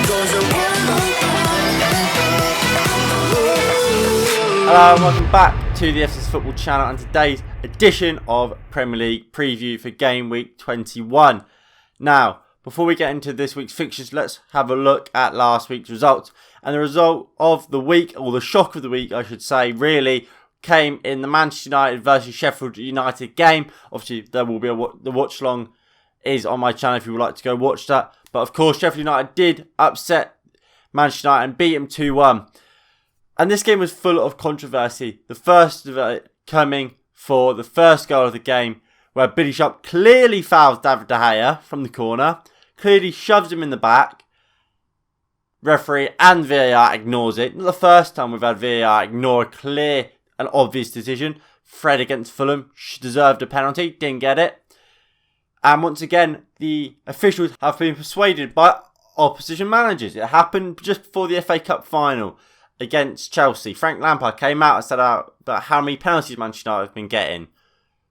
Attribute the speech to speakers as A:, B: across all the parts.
A: Hello and welcome back to the FCS Football Channel and today's edition of Premier League preview for Game Week 21. Now, before we get into this week's fixtures, let's have a look at last week's results. And the result of the week, or the shock of the week I should say, really came in the Manchester United versus Sheffield United game. Obviously, there will be the watch along is on my channel if you would like to go watch that. But of course, Sheffield United did upset Manchester United and beat them 2-1. And this game was full of controversy. The first of it coming for the first goal of the game, where Billy Sharp clearly fouls David De Gea from the corner, clearly shoves him in the back. Referee and VAR ignores it. Not the first time we've had VAR ignore a clear and obvious decision. Fred against Fulham deserved a penalty, didn't get it. And once again, the officials have been persuaded by opposition managers. It happened just before the FA Cup final against Chelsea. Frank Lampard came out and said about how many penalties Manchester United have been getting.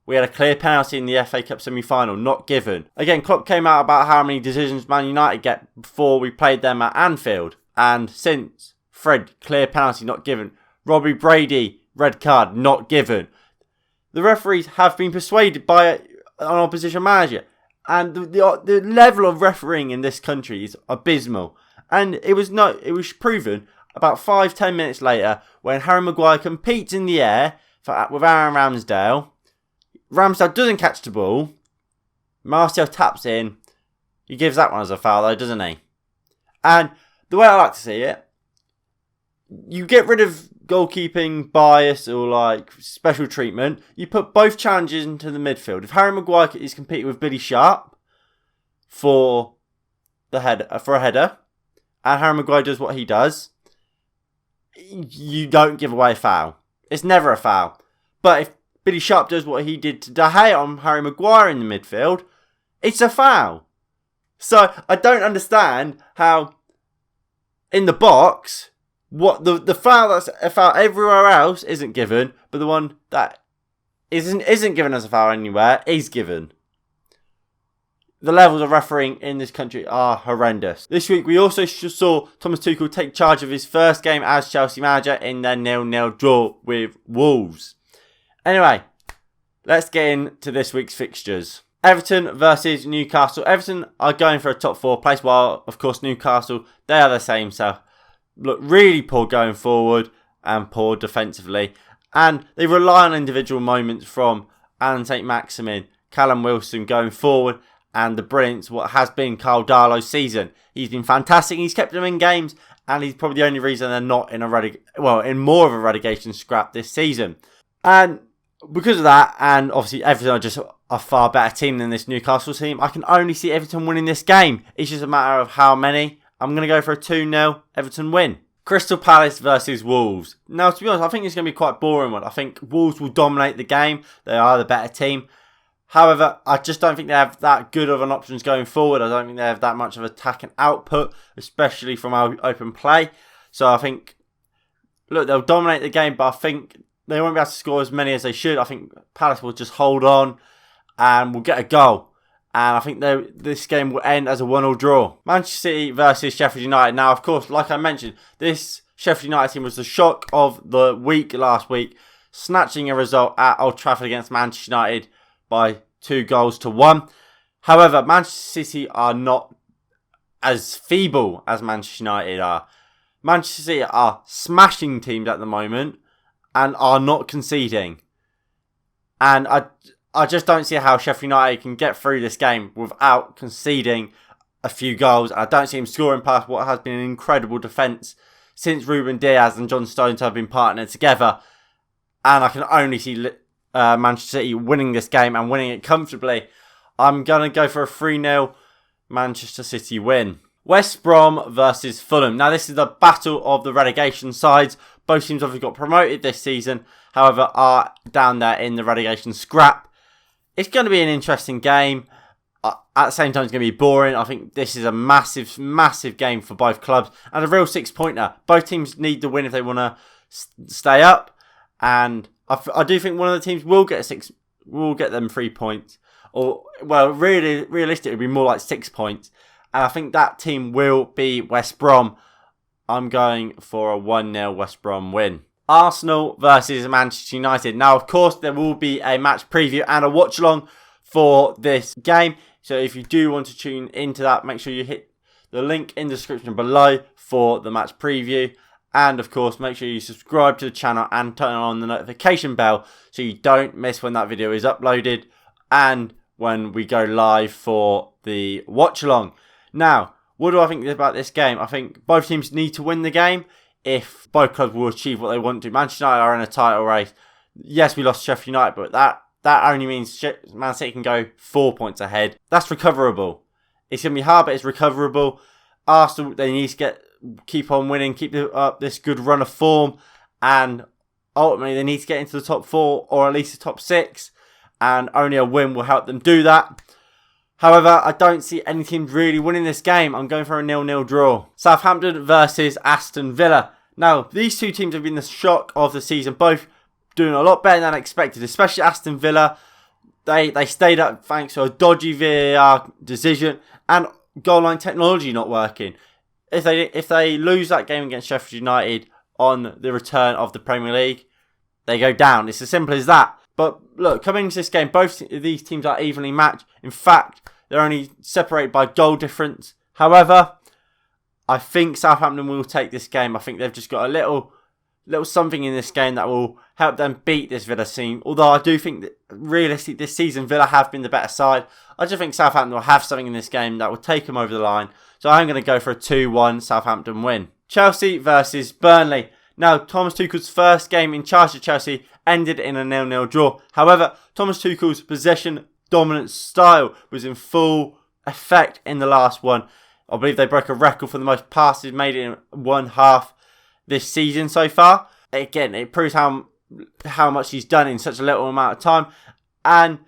A: We had a clear penalty in the FA Cup semi-final, not given. Again, Klopp came out about how many decisions Man United get before we played them at Anfield. And since, Fred, clear penalty, not given. Robbie Brady, red card, not given. The referees have been persuaded by an opposition manager. And the level of refereeing in this country is abysmal. And it was proven about 5-10 minutes later when Harry Maguire competes in the air with Aaron Ramsdale. Ramsdale doesn't catch the ball. Martial taps in. He gives that one as a foul though, doesn't he? And the way I like to see it, you get rid of goalkeeping bias or like special treatment. You put both challenges into the midfield. If Harry Maguire is competing with Billy Sharp for a header, and Harry Maguire does what he does, you don't give away a foul. It's never a foul. But if Billy Sharp does what he did to De Gea on Harry Maguire in the midfield, it's a foul. So I don't understand how in the box, what the foul that's a foul everywhere else isn't given, but the one that isn't given as a foul anywhere is given. The levels of refereeing in this country are horrendous. This week we also saw Thomas Tuchel take charge of his first game as Chelsea manager in their 0-0 draw with Wolves. Anyway, let's get into this week's fixtures. Everton versus Newcastle. Everton are going for a top 4 place, while of course Newcastle, they are the same. So look really poor going forward and poor defensively. And they rely on individual moments from Alan St. Maximin, Callum Wilson going forward, and the brilliance what has been Carl Darlow's season. He's been fantastic. He's kept them in games, and he's probably the only reason they're not in in more of a relegation scrap this season. And because of that, and obviously Everton are just a far better team than this Newcastle team, I can only see Everton winning this game. It's just a matter of how many. I'm going to go for a 2-0 Everton win. Crystal Palace versus Wolves. Now, to be honest, I think it's going to be quite a boring one. I think Wolves will dominate the game. They are the better team. However, I just don't think they have that good of an options going forward. I don't think they have that much of attack and output, especially from our open play. So I think, look, they'll dominate the game, but I think they won't be able to score as many as they should. I think Palace will just hold on and will get a goal. And I think this game will end as a 1-1 draw. Manchester City versus Sheffield United. Now, of course, like I mentioned, this Sheffield United team was the shock of the week last week, snatching a result at Old Trafford against Manchester United by 2-1. However, Manchester City are not as feeble as Manchester United are. Manchester City are smashing teams at the moment and are not conceding. And I just don't see how Sheffield United can get through this game without conceding a few goals. I don't see him scoring past what has been an incredible defence since Ruben Diaz and John Stones have been partnered together. And I can only see Manchester City winning this game and winning it comfortably. I'm going to go for a 3-0 Manchester City win. West Brom versus Fulham. Now, this is the battle of the relegation sides. Both teams obviously got promoted this season, however, are down there in the relegation scrap. It's going to be an interesting game. At the same time, it's going to be boring. I think this is a massive, massive game for both clubs and a real 6-pointer. Both teams need to win if they want to stay up. And I do think one of the teams will get them 3 points. Or, well, really, realistically, it would be more like 6 points. And I think that team will be West Brom. I'm going for a 1-0 West Brom win. Arsenal versus Manchester United. Now, of course, there will be a match preview and a watch along for this game. So if you do want to tune into that, make sure you hit the link in the description below for the match preview. And of course, make sure you subscribe to the channel and turn on the notification bell so you don't miss when that video is uploaded and when we go live for the watch along. Now, what do I think about this game? I think both teams need to win the game if both clubs will achieve what they want to. Manchester United are in a title race. Yes, we lost Sheffield United, but that only means Man City can go 4 points ahead. That's recoverable. It's going to be hard, but it's recoverable. Arsenal, they need to keep on winning, keep up this good run of form, and ultimately they need to get into the top 4 or at least the top 6, and only a win will help them do that. However, I don't see any team really winning this game. I'm going for a 0-0 draw. Southampton versus Aston Villa. Now, these two teams have been the shock of the season, both doing a lot better than expected, especially Aston Villa. They stayed up thanks to a dodgy VAR decision and goal line technology not working. If they lose that game against Sheffield United on the return of the Premier League, they go down. It's as simple as that. But look, coming into this game, both of these teams are evenly matched. In fact, they're only separated by goal difference. However, I think Southampton will take this game. I think they've just got a little something in this game that will help them beat this Villa team. Although I do think that realistically this season Villa have been the better side. I just think Southampton will have something in this game that will take them over the line. So I'm going to go for a 2-1 Southampton win. Chelsea versus Burnley. Now, Thomas Tuchel's first game in charge of Chelsea ended in a 0-0 draw. However, Thomas Tuchel's possession dominant style was in full effect in the last one. I believe they broke a record for the most passes made in one half this season so far. Again, it proves how much he's done in such a little amount of time. And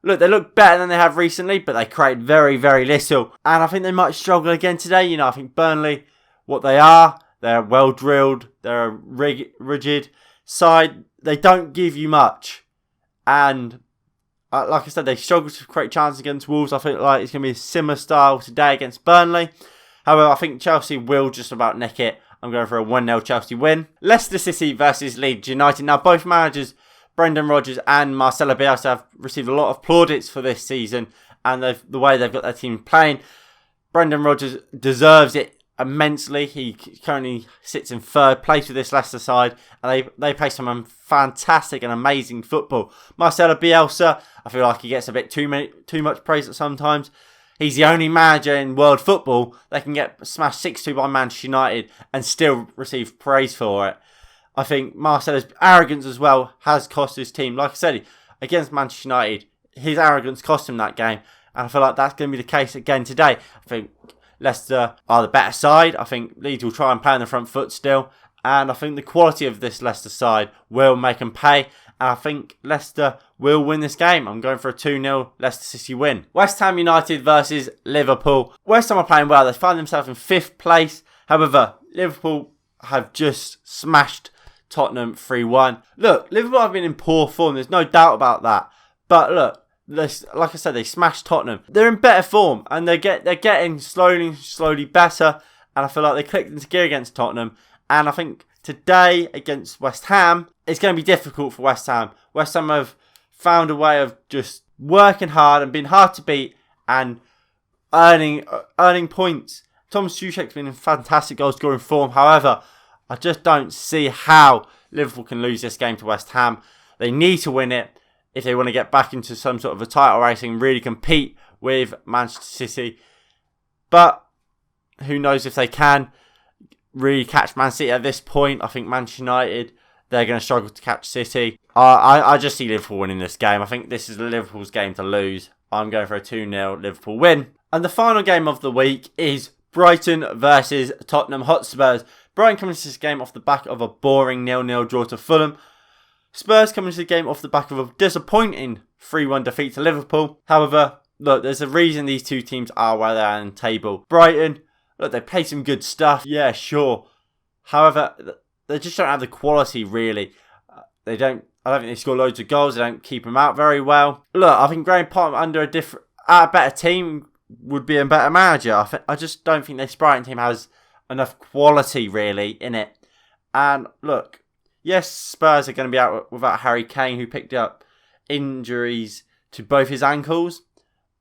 A: look, they look better than they have recently, but they create very, very little. And I think they might struggle again today. I think Burnley, what they are, they're well drilled, they're a rigid side. They don't give you much. And like I said, they struggle to create chances against Wolves. I think like it's going to be a similar style today against Burnley. However, I think Chelsea will just about nick it. I'm going for a 1-0 Chelsea win. Leicester City versus Leeds United. Now, both managers, Brendan Rodgers and Marcelo Bielsa, have received a lot of plaudits for this season and the way they've got their team playing. Brendan Rodgers deserves it immensely. He currently sits in third place with this Leicester side, and they play some fantastic and amazing football. Marcelo Bielsa, I feel like he gets a bit too much praise at sometimes. He's the only manager in world football that can get smashed 6-2 by Manchester United and still receive praise for it. I think Marcelo's arrogance as well has cost his team. Like I said, against Manchester United, his arrogance cost him that game, and I feel like that's going to be the case again today. I think Leicester are the better side. I think Leeds will try and play on the front foot still. And I think the quality of this Leicester side will make them pay. And I think Leicester will win this game. I'm going for a 2-0 Leicester City win. West Ham United versus Liverpool. West Ham are playing well. They find themselves in 5th place. However, Liverpool have just smashed Tottenham 3-1. Look, Liverpool have been in poor form. There's no doubt about that. But look, like I said, they smashed Tottenham. They're in better form, and they're getting slowly better. And I feel like they clicked into gear against Tottenham. And I think today against West Ham, it's going to be difficult for West Ham. West Ham have found a way of just working hard and being hard to beat and earning points. Thomas Tuchel's been in fantastic goal scoring form. However, I just don't see how Liverpool can lose this game to West Ham. They need to win it if they want to get back into some sort of a title race and really compete with Manchester City. But who knows if they can really catch Man City at this point. I think Manchester United, they're going to struggle to catch City. I just see Liverpool winning this game. I think this is Liverpool's game to lose. I'm going for a 2-0 Liverpool win. And the final game of the week is Brighton versus Tottenham Hotspurs. Brighton coming into this game off the back of a boring 0-0 draw to Fulham. Spurs coming into the game off the back of a disappointing 3-1 defeat to Liverpool. However, look, there's a reason these two teams are where they are in the table. Brighton, look, they play some good stuff. Yeah, sure. However, they just don't have the quality, really. I don't think they score loads of goals. They don't keep them out very well. Look, I think Graham Potter under a better team would be a better manager. I just don't think this Brighton team has enough quality really in it. And look, yes, Spurs are going to be out without Harry Kane, who picked up injuries to both his ankles.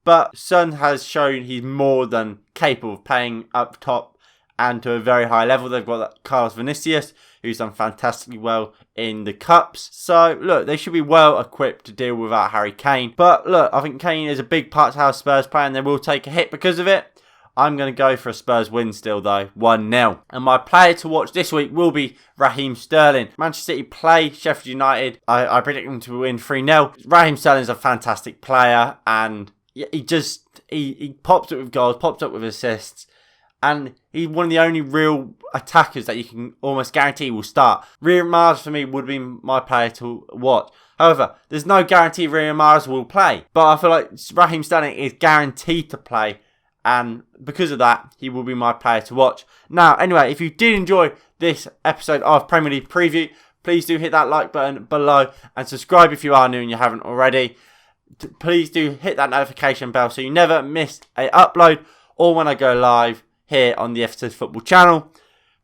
A: But Son has shown he's more than capable of playing up top and to a very high level. They've got Carlos Vinicius, who's done fantastically well in the Cups. So, look, they should be well equipped to deal without Harry Kane. But, look, I think Kane is a big part to how Spurs play, and they will take a hit because of it. I'm going to go for a Spurs win still, though, 1-0. And my player to watch this week will be Raheem Sterling. Manchester City play Sheffield United. I predict them to win 3-0. Raheem Sterling is a fantastic player, and he pops up with goals, pops up with assists, and he's one of the only real attackers that you can almost guarantee will start. Riyad Mahrez for me would be my player to watch. However, there's no guarantee Riyad Mahrez will play, but I feel like Raheem Sterling is guaranteed to play, and because of that, he will be my player to watch. Now, anyway, if you did enjoy this episode of Premier League Preview, please do hit that like button below and subscribe if you are new and you haven't already. Please do hit that notification bell so you never miss an upload or when I go live here on the FSS Football channel.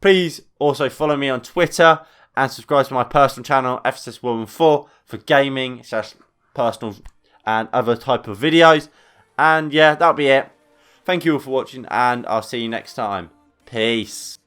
A: Please also follow me on Twitter and subscribe to my personal channel, FSS114, for gaming, personal and other type of videos. And yeah, that'll be it. Thank you all for watching, and I'll see you next time. Peace.